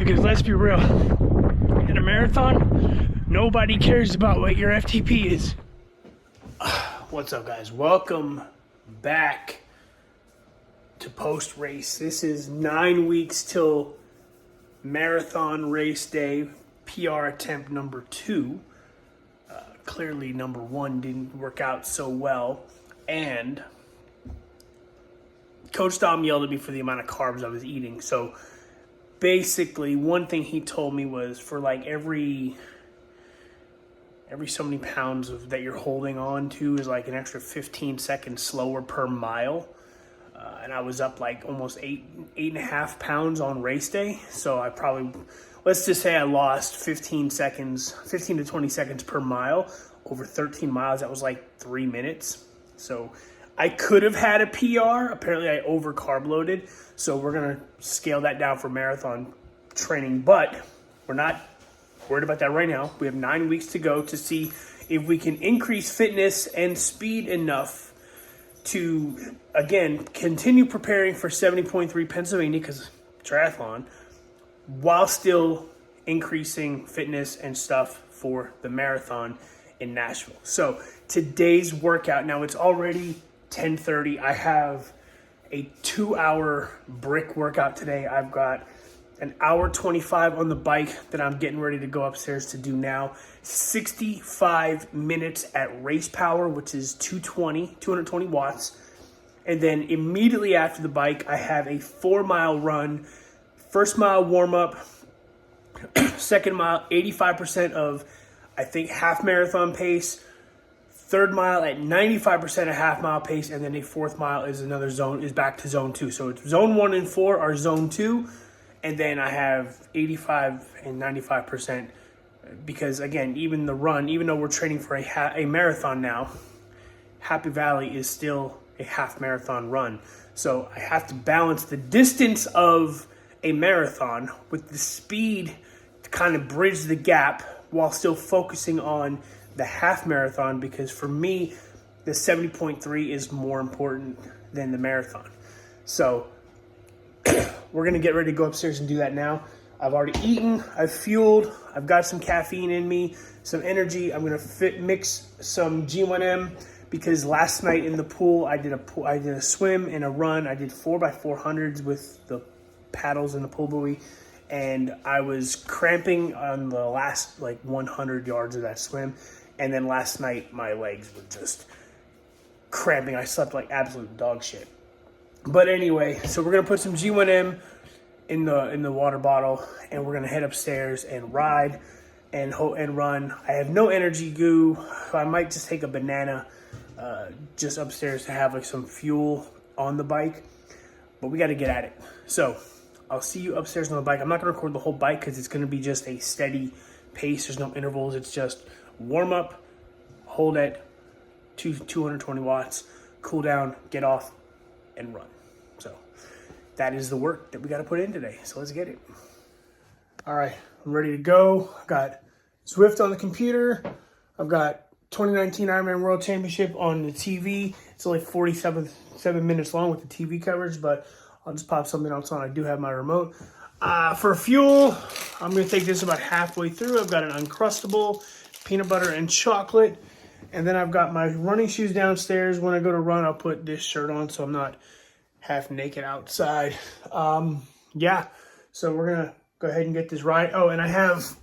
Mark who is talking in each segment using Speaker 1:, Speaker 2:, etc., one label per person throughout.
Speaker 1: Because let's be real, in a marathon, nobody cares about what your FTP is. What's up, guys? Welcome back to post-race. This is 9 weeks till marathon race day, PR attempt number 2. Clearly number 1 didn't work out so well, and Coach Dom yelled at me for the amount of carbs I was eating. So basically, one thing he told me was for like every so many pounds that you're holding on to is like an extra 15 seconds slower per mile. And I was up like almost 8.5 pounds on race day. So I probably, let's just say I lost 15 to 20 seconds per mile over 13 miles. That was like 3 minutes. So I could have had a PR. Apparently I over carb loaded. So we're going to scale that down for marathon training, but we're not worried about that right now. We have 9 weeks to go to see if we can increase fitness and speed enough to, again, continue preparing for 70.3 Pennsylvania, because triathlon, while still increasing fitness and stuff for the marathon in Nashville. So today's workout, now it's already 10:30. I have a 2-hour brick workout today. I've got an hour 25 on the bike that I'm getting ready to go upstairs to do now. 65 minutes at race power, which is 220 watts. And then immediately after the bike, I have a 4-mile run. First mile warm up, second mile, 85% of, I think, half marathon pace. Third mile at 95% of half mile pace, and then a fourth mile is another zone, is back to zone 2. So it's zone 1 and 4 are zone 2, and then I have 85 and 95%, because again, even the run, even though we're training for a marathon now, Happy Valley is still a half marathon run. So I have to balance the distance of a marathon with the speed to kind of bridge the gap while still focusing on the half marathon, because for me, the 70.3 is more important than the marathon. So we're going to get ready to go upstairs and do that now. I've already eaten, I've fueled, I've got some caffeine in me, some energy. I'm going to mix some G1M, because last night in the pool, I did a swim and a run. I did 4x400s with the paddles and the pull buoy, and I was cramping on the last like 100 yards of that swim. And then last night, my legs were just cramping. I slept like absolute dog shit. But anyway, so we're going to put some G1M in the water bottle, and we're going to head upstairs and ride and run. I have no energy goo. So I might just take a banana just upstairs to have like some fuel on the bike. But we got to get at it. So I'll see you upstairs on the bike. I'm not going to record the whole bike because it's going to be just a steady pace. There's no intervals. It's just warm up, hold at 220 watts, cool down, get off, and run. So that is the work that we got to put in today. So let's get it. All right, I'm ready to go. I've got Zwift on the computer. I've got 2019 Ironman World Championship on the TV. It's only 7 minutes long with the TV coverage, but I'll just pop something else on. I do have my remote. For fuel, I'm going to take this about halfway through. I've got an Uncrustable, peanut butter and chocolate. And then I've got my running shoes downstairs. When I go to run, I'll put this shirt on so I'm not half naked outside. Yeah, so we're going to go ahead and get this ride. Oh, and I have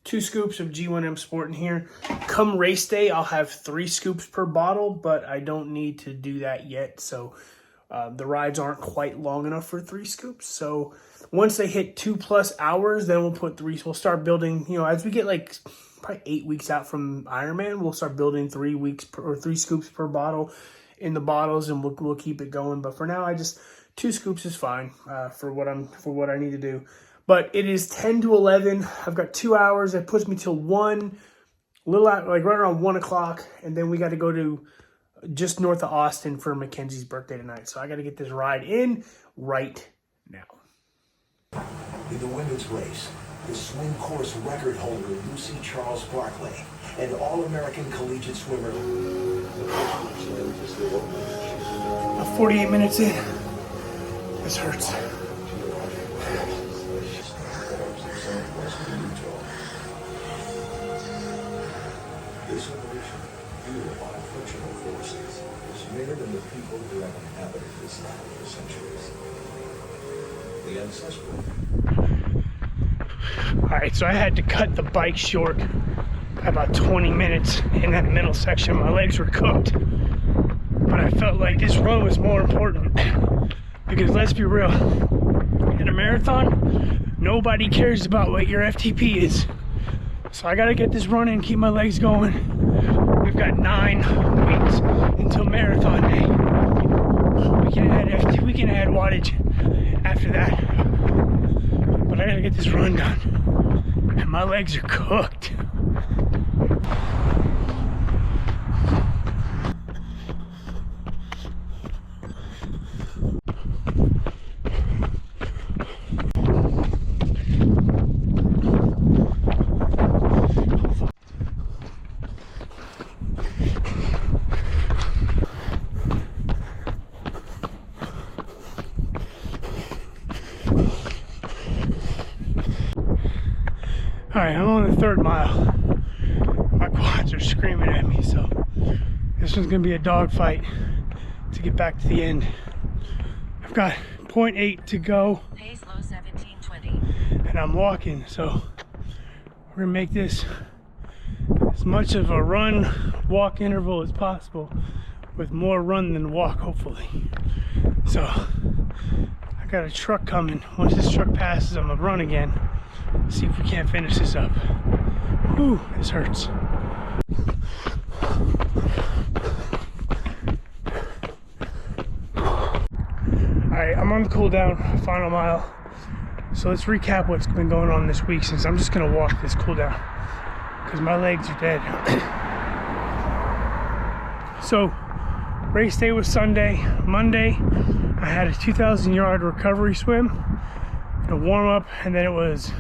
Speaker 1: 2 scoops of G1M Sport in here. Come race day, I'll have 3 scoops per bottle, but I don't need to do that yet. So the rides aren't quite long enough for 3 scoops. So once they hit 2+ hours, then we'll put 3. So we'll start building, as we get like probably 8 weeks out from Ironman, we'll start building 3 scoops per bottle in the bottles, and we'll keep it going. But for now, 2 scoops is fine for what I need to do. But it is 10 to 11. I've got 2 hours. That puts me till 1, right around 1 o'clock, and then we got to go to just north of Austin for Mackenzie's birthday tonight. So I got to get this ride in right now.
Speaker 2: In the women's race, the swim course record holder Lucy Charles Barkley, an All-American collegiate swimmer.
Speaker 1: 48 minutes in. This hurts.
Speaker 2: the people who have inhabited this land for centuries. The ancestral.
Speaker 1: Alright, so I had to cut the bike short by about 20 minutes in that middle section. My legs were cooked. But I felt like this run was more important. Because let's be real, in a marathon, nobody cares about what your FTP is. So I gotta get this run in, keep my legs going. We've got 9 weeks until marathon day. We can add wattage after that. But I gotta get this run done. And my legs are cooked. Alright, I'm on the 3rd mile. My quads are screaming at me, so this one's gonna be a dogfight to get back to the end. I've got 0.8 to go.
Speaker 3: Pace low 1720.
Speaker 1: And I'm walking, so we're gonna make this as much of a run walk interval as possible with more run than walk, hopefully. So I got a truck coming. Once this truck passes, I'm gonna run again. See if we can't finish this up. Whew, this hurts. Alright, I'm on the cool down, final mile. So let's recap what's been going on this week, since I'm just gonna walk this cool down because my legs are dead. So race day was Sunday. Monday I had a 2,000-yard recovery swim, a warm up, and then it was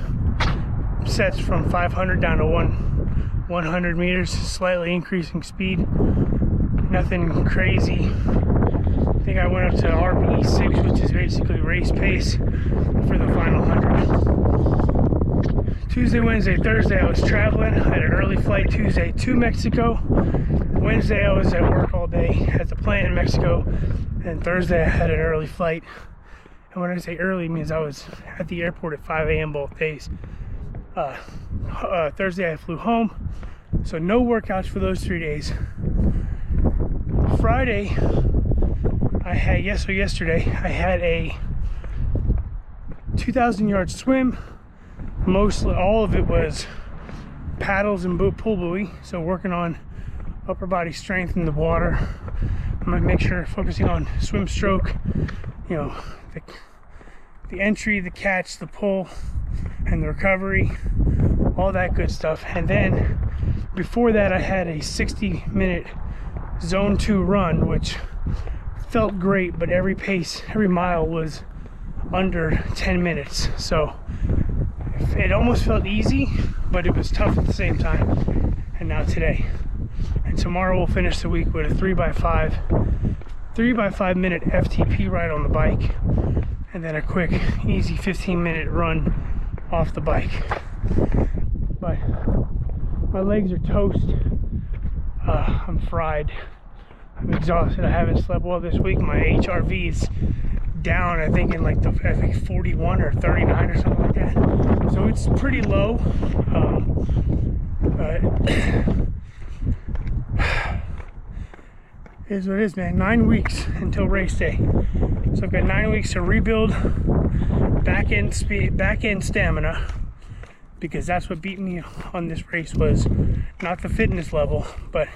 Speaker 1: sets from 500 down to 100 meters, slightly increasing speed. Nothing crazy. I think I went up to RPE6, which is basically race pace for the final 100. Tuesday, Wednesday, Thursday I was traveling. I had an early flight Tuesday to Mexico. Wednesday I was at work all day at the plant in Mexico. And Thursday I had an early flight. And when I say early, it means I was at the airport at 5 a.m. both days. Thursday I flew home, so no workouts for those 3 days. Friday yesterday I had a 2,000-yard swim. Mostly all of it was paddles and pull buoy, so working on upper body strength in the water. I'm gonna make sure focusing on swim stroke, you know, the entry, the catch, the pull, and the recovery, all that good stuff. And then before that I had a 60-minute zone 2 run, which felt great, but every mile was under 10 minutes. So it almost felt easy, but it was tough at the same time. And now today. And tomorrow we'll finish the week with a 3x5 minute FTP ride on the bike, and then a quick, easy 15-minute run off the bike. But my legs are toast. I'm fried. I'm exhausted. I haven't slept well this week. My HRV is down, I think, in like I think 41 or 39 or something like that. So it's pretty low. But it is what it is, man. 9 weeks until race day. So I've got 9 weeks to rebuild back end speed, back end stamina, because that's what beat me on this race, was not the fitness level, but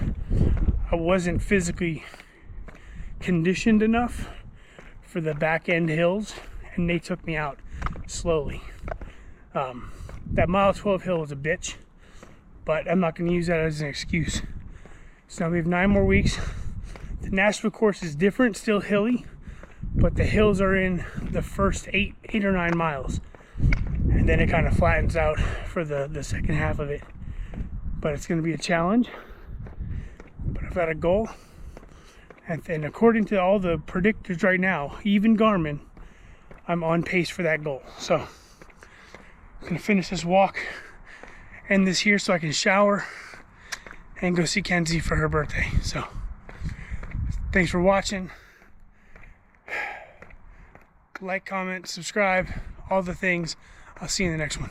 Speaker 1: I wasn't physically conditioned enough for the back end hills, and they took me out slowly. That mile 12 hill was a bitch, but I'm not going to use that as an excuse. So now we have 9 more weeks. The Nashville course is different, still hilly, but the hills are in the first 8 or 9 miles, and then it kind of flattens out for the second half of it. But it's going to be a challenge, but I've got a goal, and according to all the predictors right now, even Garmin, I'm on pace for that goal. So I'm going to finish this walk, end this here so I can shower and go see Kenzie for her birthday. So Thanks for watching. Like, comment, subscribe, all the things. I'll see you in the next one.